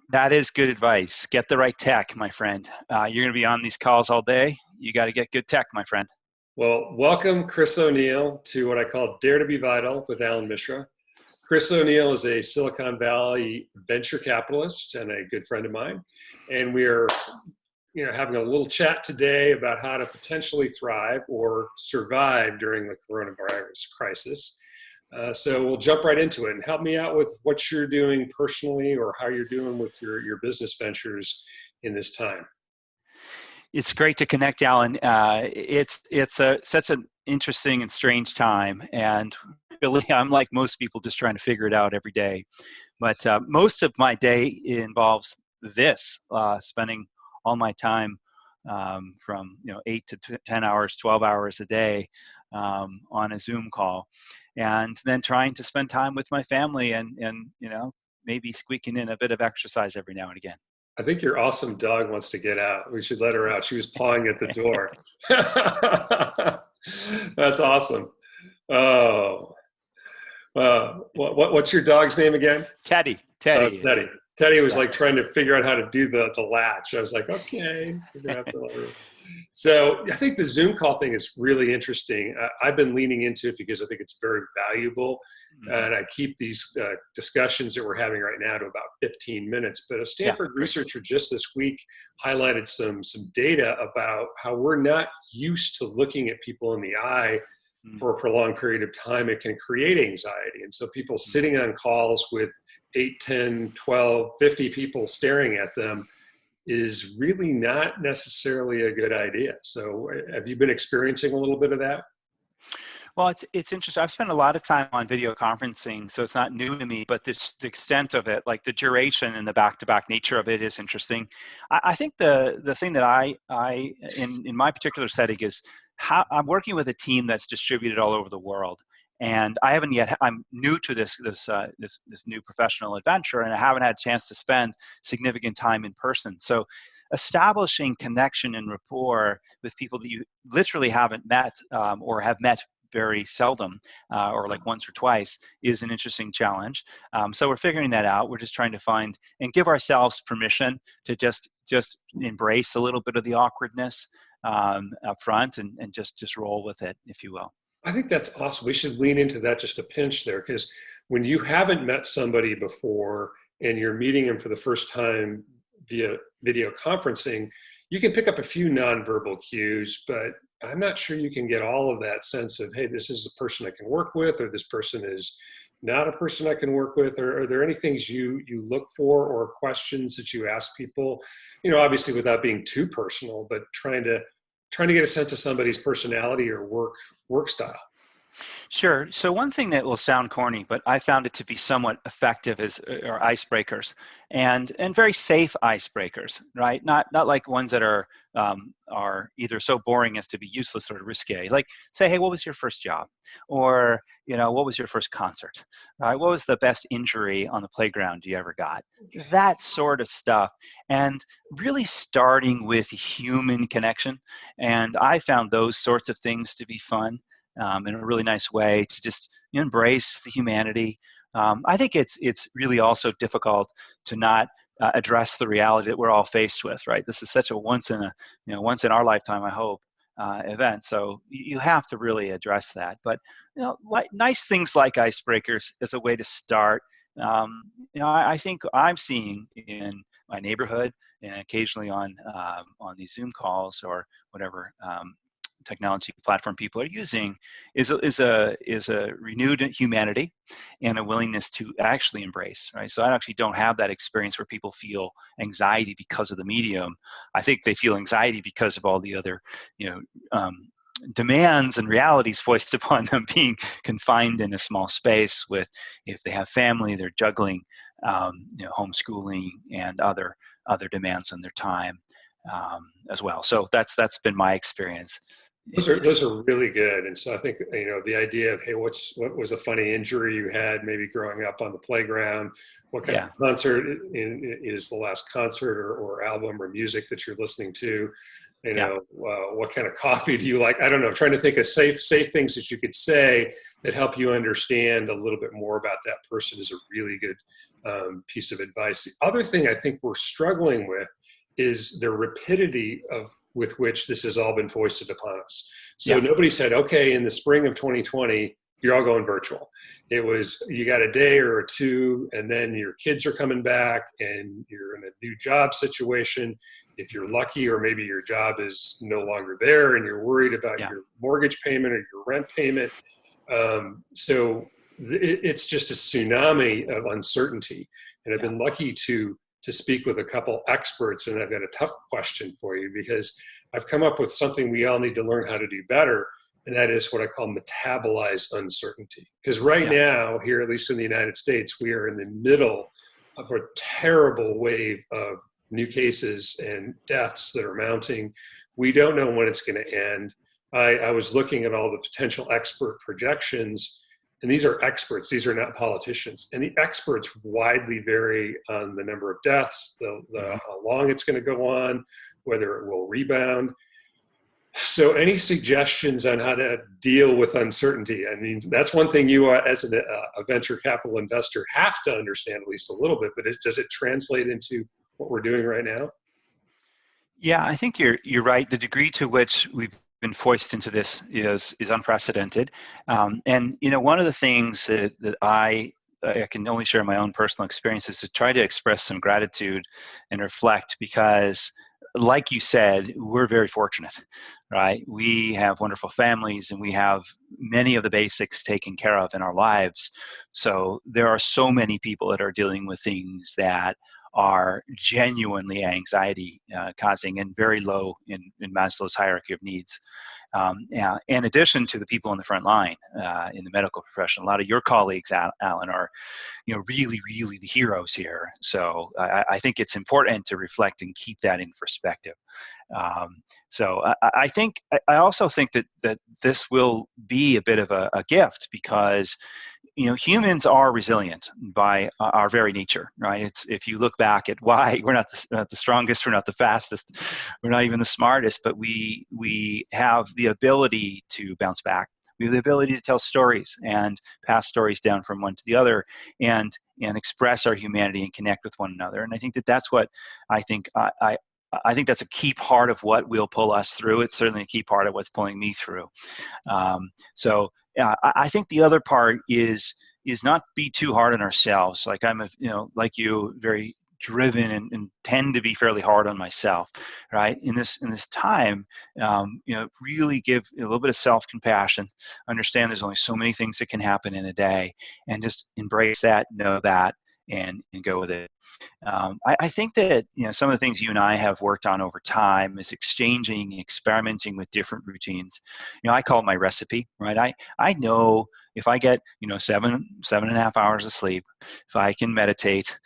That is good advice. Get the right tech, my friend. You're going to be on these calls all day. You got to get good tech, my friend. Well, welcome Chris O'Neill to what I call DareToBeVital with Allan Mishra. Chris O'Neill is a Silicon Valley venture capitalist and a good friend of mine. And we are having a little chat today about how to potentially thrive or survive during the coronavirus crisis. So we'll jump right into it and help me out with what you're doing personally or how you're doing with your business ventures in this time. It's great to connect, Allan. It's such an interesting and strange time, and really, I'm like most people, just trying to figure it out every day. But most of my day involves this, spending all my time from 8 to 10 hours, 12 hours a day on a Zoom call, and then trying to spend time with my family and maybe squeaking in a bit of exercise every now and again. I think your awesome dog wants to get out. We should let her out. She was pawing at the door. That's awesome. Oh, what's your dog's name again? Teddy. Teddy was like trying to figure out how to do the latch. I was like, okay, we're gonna have to let her. So I think the Zoom call thing is really interesting. I've been leaning into it because I think it's very valuable. And I keep these discussions that we're having right now to about 15 minutes. But a Stanford researcher just this week highlighted some data about how we're not used to looking at people in the eye for a prolonged period of time. It can create anxiety. And so people sitting on calls with 8, 10, 12, 50 people staring at them is really not necessarily a good idea. So have you been experiencing a little bit of that? Well, it's interesting. I've spent a lot of time on video conferencing, so it's not new to me, but the extent of it, like the duration and the back-to-back nature of it is interesting. I think the thing that I in my particular setting is how I'm working with a team that's distributed all over the world. And I haven't yet. I'm new to this new professional adventure, and I haven't had a chance to spend significant time in person. So, establishing connection and rapport with people that you literally haven't met or have met very seldom, or like once or twice, is an interesting challenge. So we're figuring that out. We're just trying to find and give ourselves permission to just embrace a little bit of the awkwardness up front and just roll with it, if you will. I think that's awesome. We should lean into that just a pinch there, because when you haven't met somebody before and you're meeting them for the first time via video conferencing, you can pick up a few nonverbal cues, but I'm not sure you can get all of that sense of, hey, this is a person I can work with, or this person is not a person I can work with. Or are there any things you look for or questions that you ask people, obviously without being too personal, but trying to get a sense of somebody's personality or work style? Sure. So one thing that will sound corny, but I found it to be somewhat effective are icebreakers, and very safe icebreakers, right? Not like ones that are either so boring as to be useless or risque. Like say, hey, what was your first job? Or what was your first concert? What was the best injury on the playground you ever got? That sort of stuff, and really starting with human connection. And I found those sorts of things to be fun. In a really nice way to just embrace the humanity. I think it's really also difficult to not address the reality that we're all faced with, right? This is such a once in our lifetime, I hope, event. So you have to really address that. But nice these like icebreakers as a way to start. I think I'm seeing in my neighborhood and occasionally on these Zoom calls or whatever technology platform people are using is a renewed humanity and a willingness to actually embrace, right? So I actually don't have that experience where people feel anxiety because of the medium. I think they feel anxiety because of all the other, demands and realities foisted upon them being confined in a small space with, if they have family, they're juggling, homeschooling and other demands on their time as well. So that's been my experience. Those are really good. And so I think, the idea of, hey, what was a funny injury you had maybe growing up on the playground? What kind of concert is the last concert or album or music that you're listening to? What kind of coffee do you like? I don't know. Trying to think of safe things that you could say that help you understand a little bit more about that person is a really good piece of advice. The other thing I think we're struggling with is the rapidity with which this has all been foisted upon us. So nobody said, okay, in the spring of 2020, you're all going virtual. It was, you got a day or two, and then your kids are coming back and you're in a new job situation. If you're lucky, or maybe your job is no longer there and you're worried about your mortgage payment or your rent payment. So it's just a tsunami of uncertainty. And I've been lucky to speak with a couple experts, and I've got a tough question for you, because I've come up with something we all need to learn how to do better, and that is what I call metabolize uncertainty. Because right now, here, at least in the United States, we are in the middle of a terrible wave of new cases and deaths that are mounting. We don't know when it's going to end. I was looking at all the potential expert projections, and these are experts, these are not politicians. And the experts widely vary on the number of deaths, how long it's going to go on, whether it will rebound. So any suggestions on how to deal with uncertainty? I mean, that's one thing you are, as a venture capital investor, have to understand at least a little bit, but does it translate into what we're doing right now? Yeah, I think you're right. The degree to which we've been foisted into this is unprecedented. And one of the things that I can only share my own personal experiences to try to express some gratitude and reflect, because like you said, we're very fortunate, right? We have wonderful families and we have many of the basics taken care of in our lives. So there are so many people that are dealing with things that are genuinely anxiety causing and very low in Maslow's hierarchy of needs. In addition to the people in the front line in the medical profession, a lot of your colleagues, Allan, are really, really the heroes here. So I think it's important to reflect and keep that in perspective. I also think that this will be a bit of a gift, because humans are resilient by our very nature, right? It's, if you look back at why we're not the strongest, we're not the fastest, we're not even the smartest, but we have the ability to bounce back. We have the ability to tell stories and pass stories down from one to the other, and express our humanity and connect with one another. And I think that's what I think that's a key part of what will pull us through. It's certainly a key part of what's pulling me through. I think the other part is not be too hard on ourselves. Like I'm like you, very driven and tend to be fairly hard on myself, right? In this time, really give a little bit of self-compassion, understand there's only so many things that can happen in a day, and just embrace that, know that, and go with it. I think that some of the things you and I have worked on over time is experimenting with different routines. I call it my recipe, right? I know if I get 7.5 hours of sleep, if I can meditate,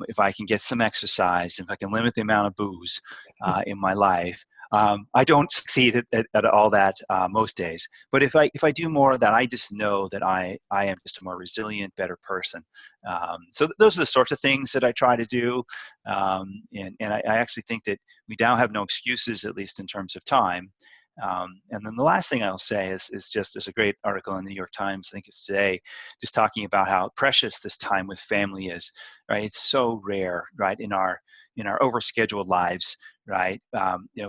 if I can get some exercise, if I can limit the amount of booze in my life. I don't succeed at all that most days, but if I do more of that, I just know that I am just a more resilient, better person. So those are the sorts of things that I try to do, and I actually think that we now have no excuses, at least in terms of time. And then the last thing I'll say is just, there's a great article in the New York Times, I think it's today, just talking about how precious this time with family is, right? It's so rare, right, in our overscheduled lives, right?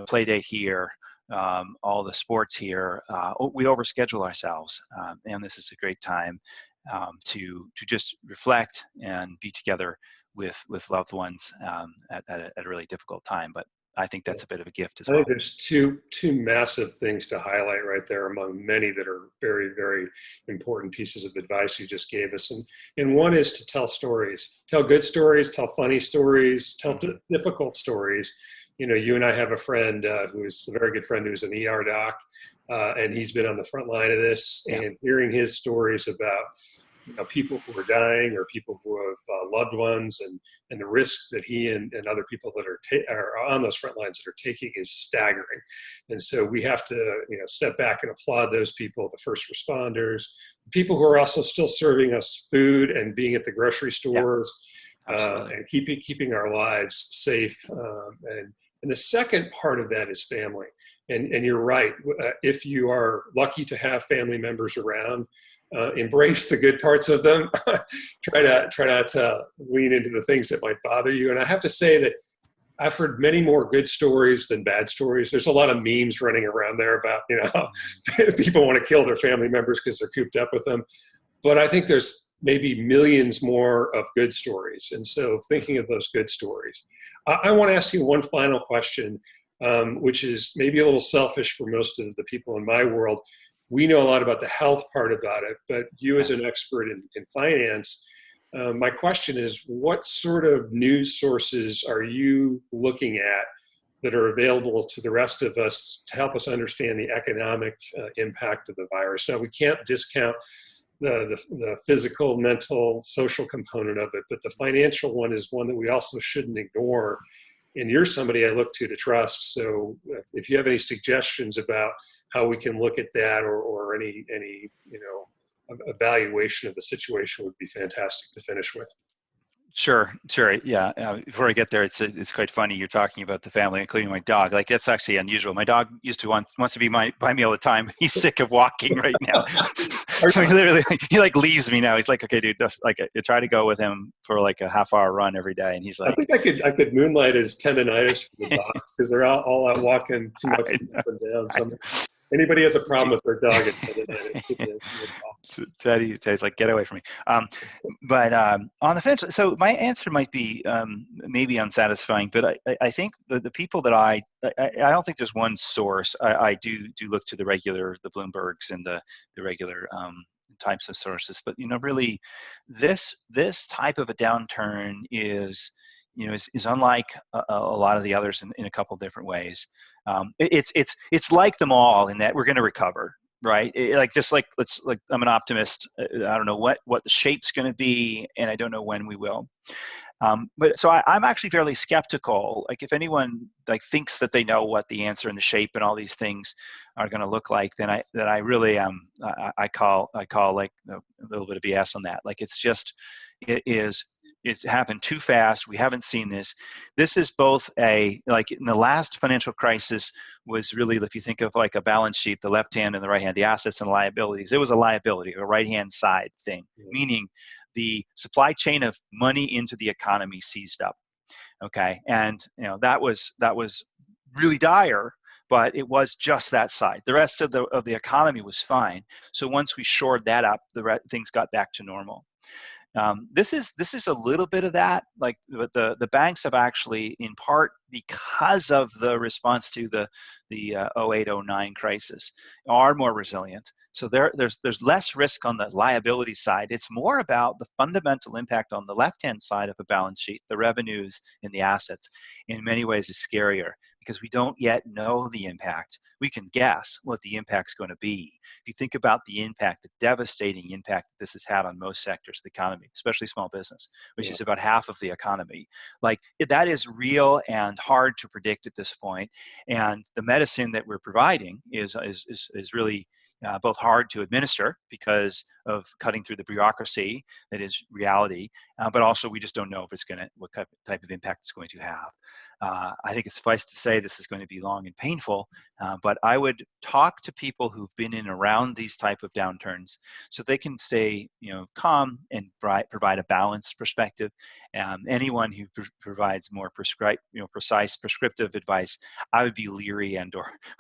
Play date here, all the sports here, we overschedule ourselves, and this is a great time to just reflect and be together with loved ones at a really difficult time. But I think that's a bit of a gift as well. I think there's two massive things to highlight right there among many that are very, very important pieces of advice you just gave us. And one is to tell stories, tell good stories, tell funny stories, tell difficult stories. You and I have a friend who is a very good friend who's an ER doc, and he's been on the front line of this, and hearing his stories about people who are dying or people who have loved ones, and the risks that he and other people that are on those front lines that are taking is staggering. And so we have to step back and applaud those people, the first responders, the people who are also still serving us food and being at the grocery stores, and keeping our lives safe. And the second part of that is family. And you're right. If you are lucky to have family members around, embrace the good parts of them. try not to lean into the things that might bother you. And I have to say that I've heard many more good stories than bad stories. There's a lot of memes running around there about, people want to kill their family members because they're cooped up with them. But I think there's maybe millions more of good stories. And so thinking of those good stories, I want to ask you one final question, which is maybe a little selfish for most of the people in my world. We know a lot about the health part about it, but you as an expert in finance, my question is, what sort of news sources are you looking at that are available to the rest of us to help us understand the economic impact of the virus? Now, we can't discount the physical, mental, social component of it, but the financial one is one that we also shouldn't ignore. And you're somebody I look to trust. So if you have any suggestions about how we can look at that, or any evaluation of the situation, would be fantastic to finish with. Sure. Yeah. Before I get there, it's quite funny. You're talking about the family, including my dog. Like, that's actually unusual. My dog wants to be by me all the time. He's sick of walking right now. So he leaves me now. He's like, okay, dude, just like, I try to go with him for like a half-hour run every day, and he's like, I think I could moonlight as tendonitis for the dogs, because they're all out walking too much up and down. So anybody has a problem with their dog, Teddy's like, get away from me. But on the financial, so my answer might be maybe unsatisfying, but I think the people that I don't think there's one source. I do look to the Bloombergs and the regular types of sources, but really this type of a downturn is unlike a lot of the others in a couple different ways. It's like them all in that we're going to recover, right? I'm an optimist. I don't know what the shape's going to be, and I don't know when we will. But so I'm actually fairly skeptical. Like, if anyone thinks that they know what the answer and the shape and all these things are going to look like, then I really I call like a little bit of BS on that. Like, it's happened too fast. We haven't seen this. This is both in the last financial crisis was really, if you think of like a balance sheet, the left hand and the right hand, the assets and liabilities, it was a liability, a right-hand side thing, meaning the supply chain of money into the economy seized up. Okay. And, that was really dire, but it was just that side. The rest of the economy was fine. So once we shored that up, things got back to normal. This is a little bit of that. Like, the banks have actually, in part because of the response to the 08-09 crisis, are more resilient. So there's less risk on the liability side. It's more about the fundamental impact on the left-hand side of a balance sheet, the revenues and the assets. In many ways, is scarier because we don't yet know the impact. We can guess what the impact's going to be. If you think about the impact, the devastating impact that this has had on most sectors of the economy, especially small business, which is about half of the economy, that is real and hard to predict at this point. And the medicine that we're providing is really both hard to administer because of cutting through the bureaucracy that is reality, but also we just don't know what type of impact it's going to have. I think it's suffice to say this is going to be long and painful, but I would talk to people who've been in around these type of downturns so they can stay calm and provide a balanced perspective. Anyone who provides more precise prescriptive advice, I would be leery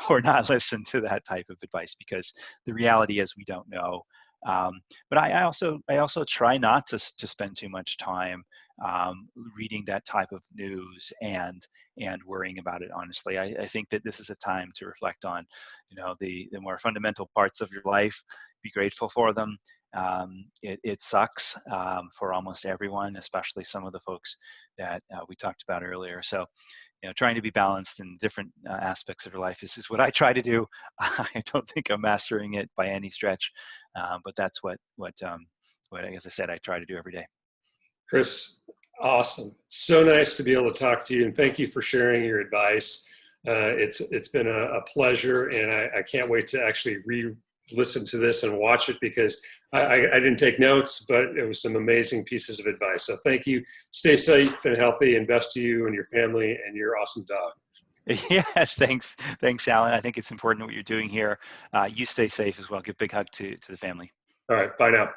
or not listen to that type of advice, because the reality is we don't know. But I also try not to spend too much time reading that type of news and worrying about it. Honestly, I think that this is a time to reflect on, the more fundamental parts of your life. Be grateful for them. It sucks for almost everyone, especially some of the folks that we talked about earlier. So, trying to be balanced in different aspects of your life is what I try to do. I don't think I'm mastering it by any stretch, but that's what as I said, I try to do every day. Chris, awesome. So nice to be able to talk to you, and thank you for sharing your advice. It's been a pleasure, and I can't wait to actually listen to this and watch it, because I didn't take notes, but it was some amazing pieces of advice. So thank you. Stay safe and healthy, and best to you and your family and your awesome dog. Yes, thanks, Allan. I think it's important what you're doing here. You stay safe as well. Give a big hug to the family. All right, bye now.